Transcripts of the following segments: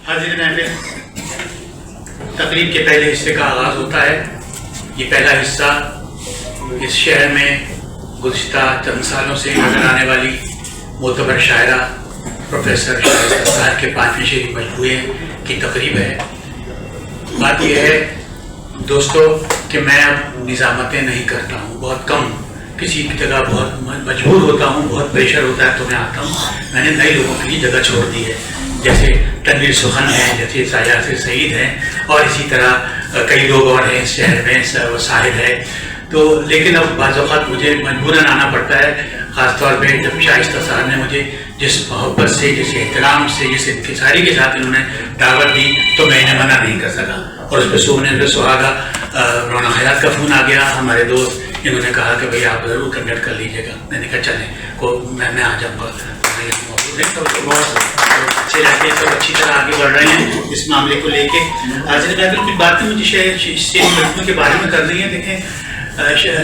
حاضرین محفل، تقریب کے پہلے حصے کا آغاز ہوتا ہے۔ یہ پہلا حصہ اس شہر میں گزشتہ چند سالوں سے نظر آنے والی معتبر شاعرہ پروفیسر شائستہ سحر کے 5ویں شعری مجموعے کی تقریب ہے۔ بات یہ ہے دوستو کہ میں اب نظامتیں نہیں کرتا ہوں، بہت کم، کسی کی جگہ بہت مجبور ہوتا ہوں، بہت پریشر ہوتا ہے تو میں آتا ہوں۔ میں نے نئے لوگوں کے لیے جگہ چھوڑ دی ہے، جیسے تنویر سخن ہے، جیسے سایاسر سعید ہیں، اور اسی طرح کئی لوگ اور ہیں اس شہر میں، صاحب ہے۔ تو لیکن اب بعض اوقات مجھے مجبوراً آنا پڑتا ہے، خاص طور پہ جب شائستہ صاحب نے مجھے جس محبت سے، جس احترام سے، جس انکساری کے ساتھ انہوں نے دعوت دی تو میں انہیں منع نہیں کر سکا۔ اور اس پہ سہاگا رونق حیات کا فون آ گیا، ہمارے دوست، انہوں نے کہا کہ بھئی آپ ضرور کنڈکٹ کر لیجیے گا۔ میں نے کہا چلیں، میں آ جاؤں گا۔ اچھے رہتے ہیں، سب اچھی طرح آگے بڑھ رہے ہیں اس معاملے کو لے کے۔ حاضرین محفل، کچھ باتیں مجھے مجموعے کے بارے میں کرنی ہیں۔ دیکھیں،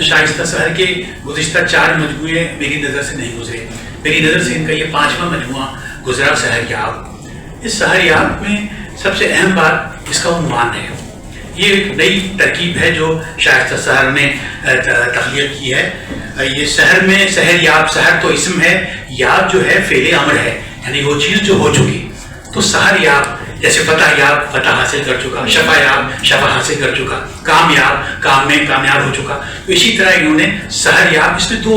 شائستہ سحر کے گزشتہ 4 مجموعے میری نظر سے نہیں گزرے، میری نظر سے ان کا یہ 5واں مجموعہ گزرا، سحر یاب۔ اس سحر یاب میں سب سے اہم بات اس کا عنوان ہے۔ یہ ایک نئی ترکیب ہے جو شائستہ سحر نے تخلیق کی ہے۔ یہ سحر میں سحر یاب، سحر تو اسم ہے، یاب جو ہے فعل امر ہے، یعنی وہ چیز جو ہو چکی۔ تو سحر یاب جیسے فتح یاب، فتح حاصل کر چکا، شفا یاب، شفا حاصل کر چکا، کامیاب، کام میں کامیاب ہو چکا۔ تو اسی طرح انہوں نے سحر یاب، اس میں دو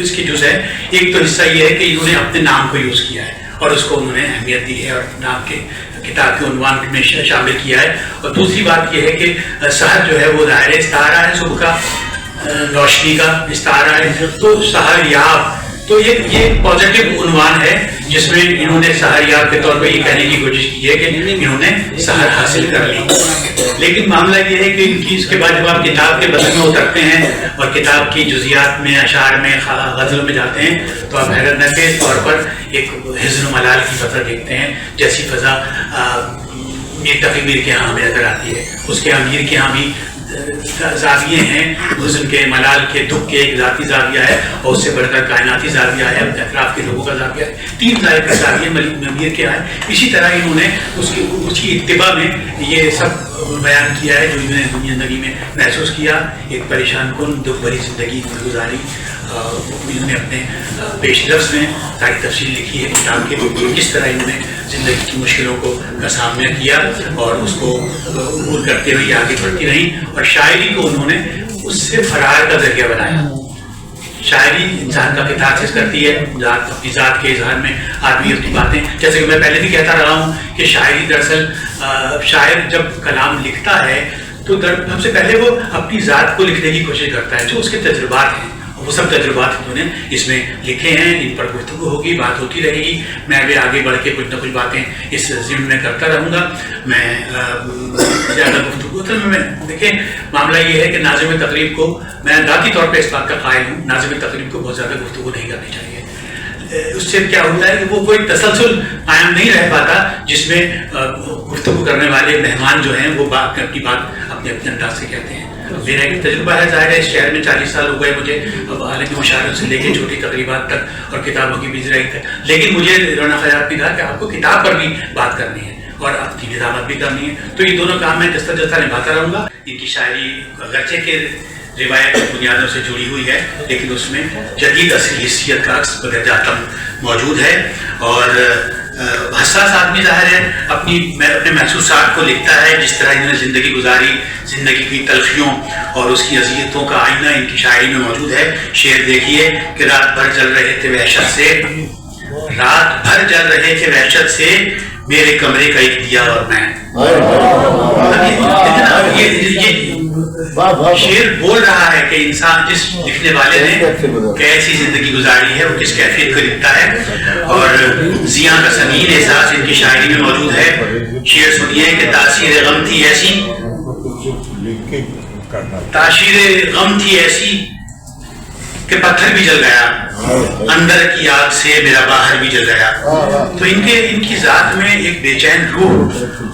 اس کے جز ہے۔ ایک تو حصہ یہ ہے کہ انہوں نے اپنے نام کو یوز کیا ہے اور اس کو انہوں نے اہمیت دی ہے اور نام کے کتاب کے عنوان میں شامل کیا ہے۔ اور دوسری بات یہ ہے کہ سحر جو ہے وہ ظاہر استعارہ ہے، صبح کا روشنی کا استعارہ ہے۔ تو سحر یاب تو یہ پازیٹیو عنوان ہے جس میں انہوں نے سحر یاب کے طور پہ یہ کہنے کی کوشش کی ہے کہ انہوں نے سحر حاصل کر لی۔ لیکن معاملہ یہ ہے کہ ان کی اس کے بعد جب آپ کتاب کے بدن میں اترتے ہیں اور کتاب کی جزیات میں، اشعار میں، غزلوں میں جاتے ہیں تو آپ حیرت انگیز طور پر ایک حزن و ملال کی فضا دیکھتے ہیں، جیسی فضا میر تقی میر کے ہاں ہمیں نظر آتی ہے۔ اس کے امیر کے ہاں بھی زاویے ہیں، حزن کے، ملال کے، دکھ کے ایک ذاتی زاویہ ہے اور اس سے بڑھ کر کائناتی زاویہ ہے، اپنے اطراف کے لوگوں کا زاویہ ہے۔ 3 ظاہر کے زاویے امیر کے آئے۔ اسی طرح انہوں نے اس کی اتباع میں یہ سب بیان کیا ہے جو انہوں نے دنیا زندگی میں محسوس کیا۔ ایک پریشان کن دکھ بھری زندگی گزاری، انہوں نے اپنے پیش لفظ میں ساری تفصیل لکھی ہے کتاب کے، کس طرح انہوں نے زندگی کی مشکلوں کا سامنا کیا اور اس کو عبور کرتے ہوئے آگے بڑھتی رہی، اور شاعری کو انہوں نے اس سے فرار کا ذریعہ بنایا۔ شاعری انسان کا کتھارسس کرتی ہے، اپنی ذات کے اظہار میں آدمی اپنی باتیں، جیسے کہ میں پہلے بھی کہتا رہا ہوں کہ شاعری دراصل شاعر جب کلام لکھتا ہے تو سب سے پہلے وہ اپنی ذات کو لکھنے کی کوشش کرتا ہے، جو اس کے تجربات ہیں، وہ سب تجربات انہوں نے اس میں لکھے ہیں۔ ان پر گفتگو ہوگی، بات ہوتی رہے گی، میں بھی آگے بڑھ کے کچھ نہ کچھ باتیں اس ضمن میں کرتا رہوں گا۔ میں زیادہ گفتگو میں دیکھیں، معاملہ یہ ہے کہ ناظم تقریب کو، میں ذاتی طور پہ اس بات کا قائل ہوں، ناظم تقریب کو بہت زیادہ گفتگو نہیں کرنی چاہیے۔ اس سے کیا ہوتا ہے کہ وہ کوئی تسلسل قائم نہیں رہ پاتا جس میں گفتگو کرنے والے مہمان جو ہیں وہ اپنی بات اپنے انداز سے کہتے ہیں۔ میرا ایک تجربہ ہے، ظاہر ہے اس شہر میں 40 سال ہو گئے مجھے، اب حالانکہ مشاعروں سے لے کے چھوٹی تقریبات تک اور کتابوں کی بزرائی تک، لیکن مجھے رونق حیات نے کہا کہ آپ کو کتاب پر بھی بات کرنی ہے اور اپنی نظامت بھی کرنی ہے۔ تو یہ دونوں کام میں جستا نبھاتا رہوں گا۔ ان کی شاعری اگرچہ کہ روایت بنیادوں سے جڑی ہوئی ہے لیکن اس میں جدید اصلی حیثیت کا عکس بدر جاتا موجود ہے، اور حساس آدمی ظاہر ہے اپنے محسوسات کو لکھتا ہے، جس طرح انہوں نے زندگی گزاری، زندگی کی تلخیوں اور اس کی اذیتوں کا آئینہ ان کی شاعری میں موجود ہے۔ شعر دیکھیے کہ رات بھر جل رہے تھے وحشت سے، رات بھر جل رہے تھے وحشت سے، میرے کمرے کا ایک دیا اور میں۔ شعر بول رہا ہے کہ انسان، جس لکھنے والے نے کیسی زندگی گزاری ہے، وہ کس کیفیت کو لکھتا ہے، اور زیاں کا سنگین احساس ان کی شاعری میں موجود ہے۔ شعر سنیے کہ تاثیر غم تھی ایسی، تاثیر غم تھی ایسی کہ پتھر بھی جل گیا، اندر کی آگ سے میرا باہر بھی جل گیا۔ تو ان کی ذات میں ایک بے چین روح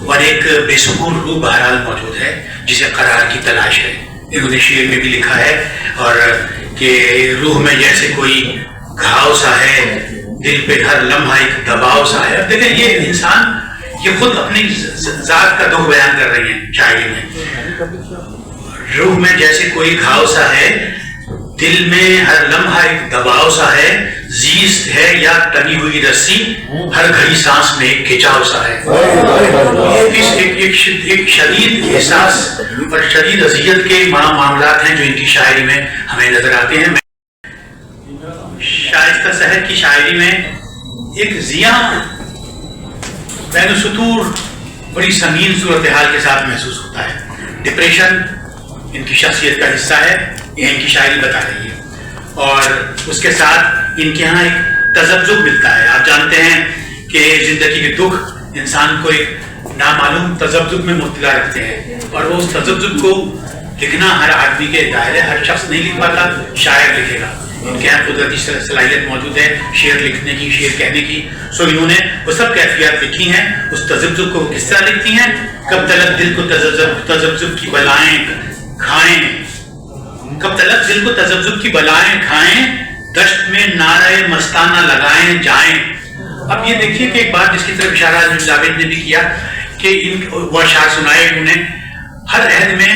اور ایک بے سکون روح بہرحال موجود ہے جسے قرار کی تلاش ہے۔ انہوں نے شعر میں بھی لکھا ہے اور کہ روح میں جیسے کوئی گھاؤ سا ہے، دل پہ ہر لمحہ ایک دباؤ سا ہے۔ اب دیکھیں یہ انسان یہ خود اپنی ذات کا دکھ بیان کر رہی ہیں شاعری میں. روح میں جیسے کوئی گھاؤ سا ہے، دل میں ہر لمحہ ایک دباؤ سا ہے، زیست ہے یا تنی ہوئی رسی، ہر گھڑی سانس میں ایک کھچاؤ سا ہے. ایک شدید احساس اور شدید اذیت کے معاملات ہیں جو ان کی شاعری میں ہمیں نظر آتے ہیں. شائستہ سحر کی شاعری میں ایک ضیاء بین السطور بڑی سنگین صورتحال کے ساتھ محسوس ہوتا ہے. ڈپریشن ان کی شخصیت کا حصہ ہے، یہ ان کی شاعری بتا رہی ہے. اور اس کے ساتھ ان کے ہاں ایک تذبذب ملتا ہے. آپ جانتے ہیں کہ زندگی کے دکھ انسان کو ایک نامعلوم تذبذب میں مبتلا رکھتے ہیں، اور وہ اس تذبذب کو لکھنا ہر آدمی کے دائرے، ہر شخص نہیں لکھ پاتا، شاعر لکھے گا. ان کے یہاں قدرتی صلاحیت موجود ہے شعر لکھنے کی، شعر کہنے کی. سو انہوں نے وہ سب کیفیات لکھی ہیں. اس تذبذب کو کس طرح لکھتی ہیں؟ کب تلک دل کو تذبذب کی بلائیں کھائیں، کب تلک دل کو تذبذب کی بلائیں کھائیں، دشت میں نعرہ مستانہ لگائیں جائیں. اب یہ دیکھیے کہ ایک بات جس کی طرف اشارہ جاوید نے بھی کیا کہ وہ اشعار سنائے انہوں نے. ہر عہد میں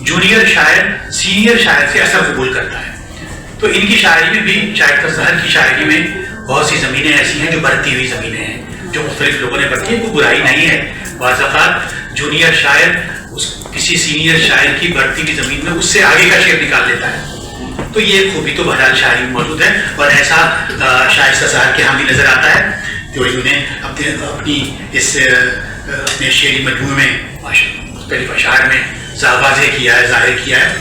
جونیئر شاعر سینئر شاعر سے اثر قبول کرتا ہے. تو ان کی شاعری میں بھی، شائستہ سحر کی شاعری میں بہت سی زمینیں ایسی ہیں جو بڑھتی ہوئی زمینیں ہیں، جو مختلف لوگوں نے بڑھتی ہیں. کوئی برائی نہیں ہے. بعض اوقات جونیئر شاعر کسی سینئر شاعر کی بڑھتی ہوئی زمین میں اس سے آگے کا شعر نکال لیتا ہے. تو یہ خوبی تو بہرحال شاعری میں موجود ہے، اور ایسا شائستہ سحر کے ہاں بھی نظر آتا ہے جو انہوں نے اپنی اس اپنے شعری مجموعے میں مختلف اشعار میں واضح کیا ہے، ظاہر کیا ہے.